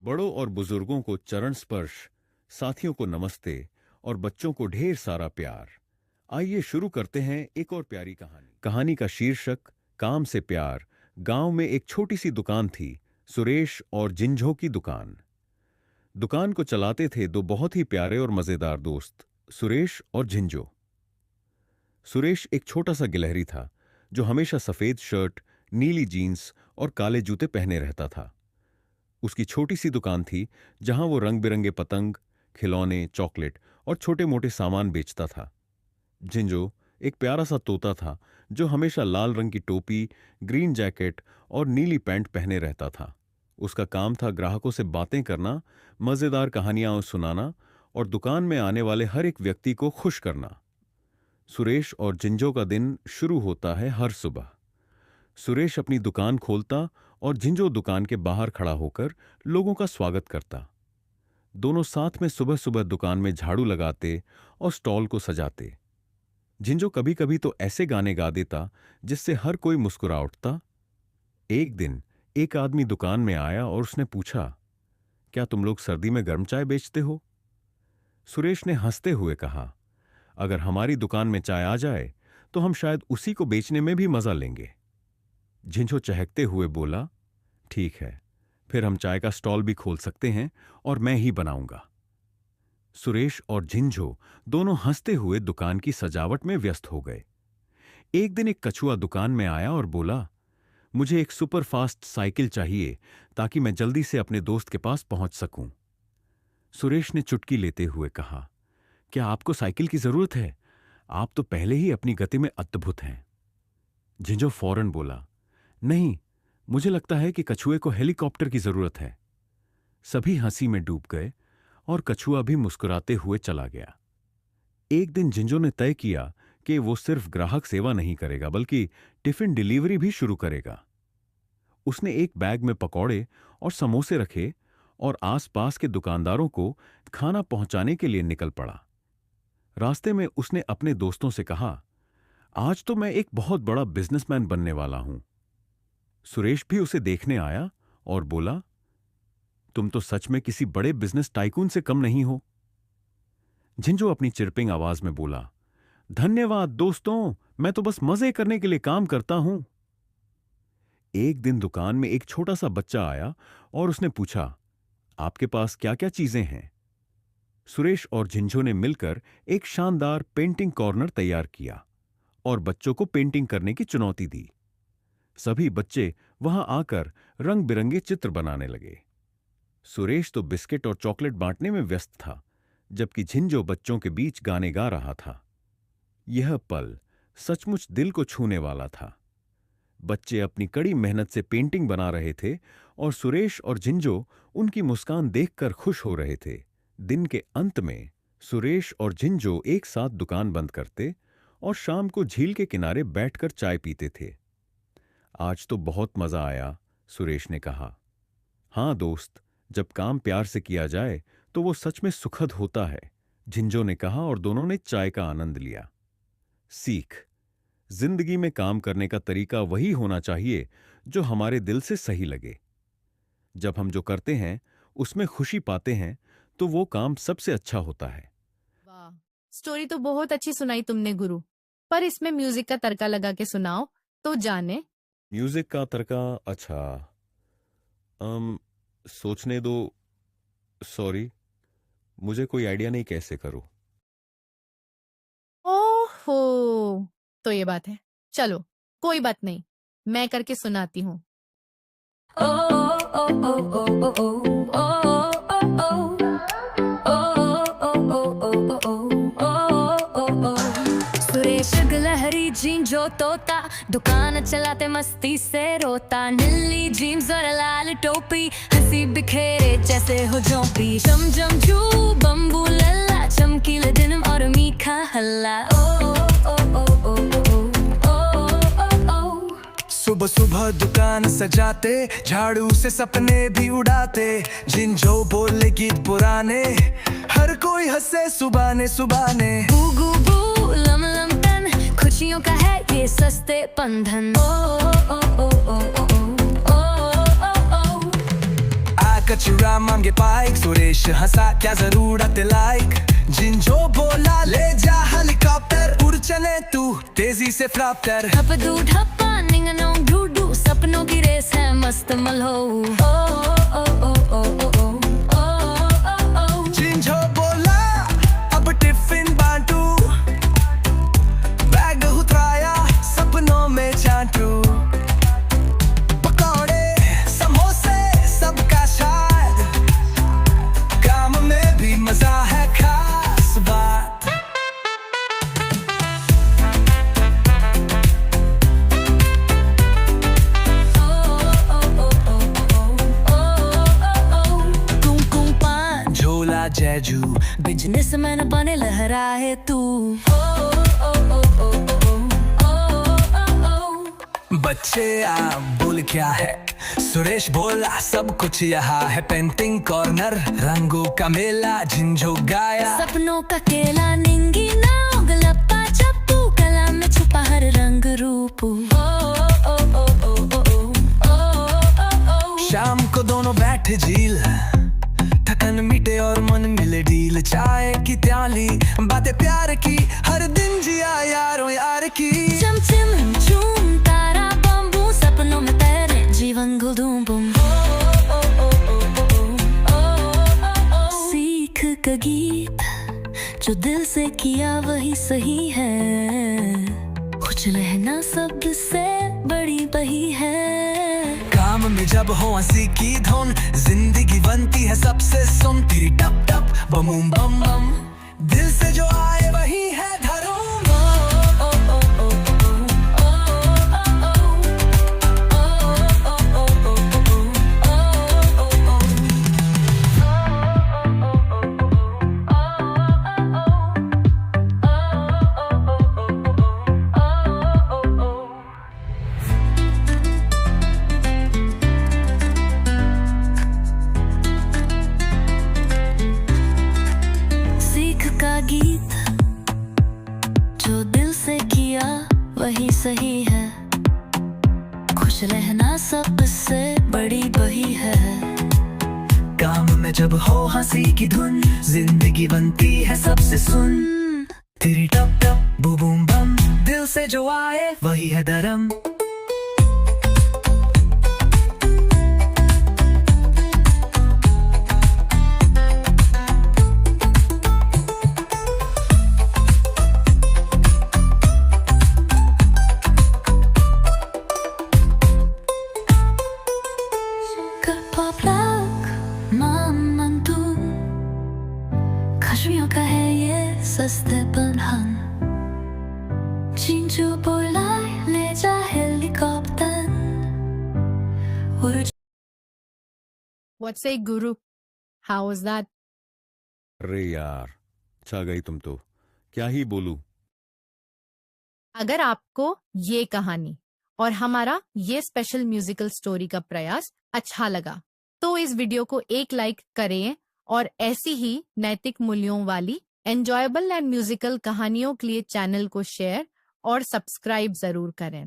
बड़ों और बुजुर्गों को चरण स्पर्श, साथियों को नमस्ते और बच्चों को ढेर सारा प्यार। आइए शुरू करते हैं एक और प्यारी कहानी। कहानी का शीर्षक काम से प्यार। गांव में एक छोटी सी दुकान थी, सुरेश और जिंझो की दुकान। दुकान को चलाते थे दो बहुत ही प्यारे और मजेदार दोस्त, सुरेश और जिंझो। सुरेश एक छोटा सा गिलहरी था जो हमेशा सफेद शर्ट, नीली जीन्स और काले जूते पहने रहता था। उसकी छोटी सी दुकान थी जहां वो रंग बिरंगे पतंग, खिलौने, चॉकलेट और छोटे मोटे सामान बेचता था। जिंजो एक प्यारा सा तोता था जो हमेशा लाल रंग की टोपी, ग्रीन जैकेट और नीली पैंट पहने रहता था। उसका काम था ग्राहकों से बातें करना, मजेदार कहानियां सुनाना और दुकान में आने वाले हर एक व्यक्ति को खुश करना। सुरेश और जिंजो का दिन शुरू होता है हर सुबह। सुरेश अपनी दुकान खोलता और जिंजो दुकान के बाहर खड़ा होकर लोगों का स्वागत करता। दोनों साथ में सुबह सुबह दुकान में झाड़ू लगाते और स्टॉल को सजाते। जिंजो कभी कभी तो ऐसे गाने गा देता जिससे हर कोई मुस्कुरा उठता। एक दिन एक आदमी दुकान में आया और उसने पूछा, क्या तुम लोग सर्दी में गर्म चाय बेचते हो? सुरेश ने हंसते हुए कहा, अगर हमारी दुकान में चाय आ जाए तो हम शायद उसी को बेचने में भी मजा लेंगे। जिंजो चहकते हुए बोला, ठीक है, फिर हम चाय का स्टॉल भी खोल सकते हैं और मैं ही बनाऊंगा। सुरेश और जिंजो दोनों हंसते हुए दुकान की सजावट में व्यस्त हो गए। एक दिन एक कछुआ दुकान में आया और बोला, मुझे एक सुपर फास्ट साइकिल चाहिए ताकि मैं जल्दी से अपने दोस्त के पास पहुंच सकूं। सुरेश ने चुटकी लेते हुए कहा, क्या आपको साइकिल की जरूरत है? आप तो पहले ही अपनी गति में अद्भुत हैं। जिंजो फौरन बोला, नहीं, मुझे लगता है कि कछुए को हेलीकॉप्टर की जरूरत है। सभी हंसी में डूब गए और कछुआ भी मुस्कुराते हुए चला गया। एक दिन जिंजो ने तय किया कि वो सिर्फ ग्राहक सेवा नहीं करेगा बल्कि टिफिन डिलीवरी भी शुरू करेगा। उसने एक बैग में पकौड़े और समोसे रखे और आसपास के दुकानदारों को खाना पहुंचाने के लिए निकल पड़ा। रास्ते में उसने अपने दोस्तों से कहा, आज तो मैं एक बहुत बड़ा बिजनेसमैन बनने वाला हूं। सुरेश भी उसे देखने आया और बोला, तुम तो सच में किसी बड़े बिजनेस टाइकून से कम नहीं हो। जिंजो अपनी चिरपिंग आवाज में बोला, धन्यवाद दोस्तों, मैं तो बस मजे करने के लिए काम करता हूं। एक दिन दुकान में एक छोटा सा बच्चा आया और उसने पूछा, आपके पास क्या क्या चीजें हैं? सुरेश और जिंजो ने मिलकर एक शानदार पेंटिंग कॉर्नर तैयार किया और बच्चों को पेंटिंग करने की चुनौती दी। सभी बच्चे वहां आकर रंग बिरंगे चित्र बनाने लगे। सुरेश तो बिस्किट और चॉकलेट बांटने में व्यस्त था, जबकि जिंजो बच्चों के बीच गाने गा रहा था। यह पल सचमुच दिल को छूने वाला था। बच्चे अपनी कड़ी मेहनत से पेंटिंग बना रहे थे और सुरेश और जिंजो उनकी मुस्कान देखकर खुश हो रहे थे। दिन के अंत में सुरेश और जिंजो एक साथ दुकान बंद करते और शाम को झील के किनारे बैठकर चाय पीते थे। आज तो बहुत मजा आया, सुरेश ने कहा। हां दोस्त, जब काम प्यार से किया जाए तो वो सच में सुखद होता है, जिंजो ने कहा और दोनों ने चाय का आनंद लिया। सीख, जिंदगी में काम करने का तरीका वही होना चाहिए जो हमारे दिल से सही लगे। जब हम जो करते हैं उसमें खुशी पाते हैं तो वो काम सबसे अच्छा होता है। वाह, स्टोरी तो बहुत अच्छी सुनाई तुमने गुरु, पर इसमें म्यूजिक का तड़का लगा के सुनाओ तो जाने। म्यूजिक का तड़का? अच्छा, सोचने दो। सॉरी, मुझे कोई आइडिया नहीं कैसे करूं। ओहो, तो ये बात है। चलो कोई बात नहीं, मैं करके सुनाती हूँ। सुरेश गिलहरी जिंजो तोता दुकान चलाते मस्ती से रोता। नीली जीन्स और लाल टोपी हंसी बिखेरे जैसे हो जोंपी। चम चम चू बम्बू लल्ला, चमकीले दिन और मीठा हल्ला। सुबह सुबह दुकान सजाते, झाड़ू से सपने भी उड़ाते। जिंजो बोले गीत पुराने, हर कोई हंसे सुबाने सुबाने। बू बू लम लम टन, खुशियों का है ये सस्ते बंधन। आकर कचरा मांगे पाइक, सुरेश हंसा क्या जरूरत लाइक, जिंजो बोला ले जा हेलीकॉप्टर, उड़ चले तू तेजी से फ्लाप्टर। ठप दू ठप्पा निंग नोंग ढूढू, सपनों की रेस है मस्त मल्हो। ओ ओ ओ ओ ओ ओ ओ। जिंजो बोला अब टिफिन बांटू, बैग उतराया सपनों में चाटू, पकौड़े समोसे सबका शायद, काम में भी मजा है खास बात। जैजू बिजनेस मैन बने लहराए तू। ओ ओ ओ ओ ओ ओ ओ। बच्चे आ बोल क्या है, सुरेश बोला सब कुछ यहाँ है, पेंटिंग कॉर्नर रंगों का मेला, जिंजो गाया सपनों का केला, निंगी नाग लप्पा चप्पू, कला में छुपा हर रंग रूप। ओ ओ ओ ओ ओ ओ। शाम को दोनों बैठे झील, थकन मिटे और मन मिले डील, चाय की प्याली बातें प्यार की, हर दिन जिया यारों यार की। चमचम झूम तारा बम्बू, सपनों में तैरे जीवन गुदूम बुम। सीख का गीत जो दिल से किया वही सही है, कुछ रहना सबसे बड़ी बही है। काम में जब हो हंसी की धुन, जिंदगी बनती है सबसे सुन, तेरी टप टप बमूम बम बम, दिल से जो आए वही है धर्म। गीत जो दिल से किया वही सही है, खुश रहना सबसे बड़ी बही है। काम में जब हो हंसी की धुन, जिंदगी बनती है सबसे सुन, तेरी टप टप बूम बम, दिल से जो आए वही है धर्म। खुशियों का है ये सस्ते बंधन, जिंजो बोला ले जा helicopter. What say Guru? How was that? अरे यार, छा गई तुम तो, क्या ही बोलूं। अगर आपको ये कहानी और हमारा ये स्पेशल म्यूजिकल स्टोरी का प्रयास अच्छा लगा तो इस वीडियो को एक लाइक करें और ऐसी ही नैतिक मूल्यों वाली एंजॉयबल एंड म्यूजिकल कहानियों के लिए चैनल को शेयर और सब्सक्राइब जरूर करें।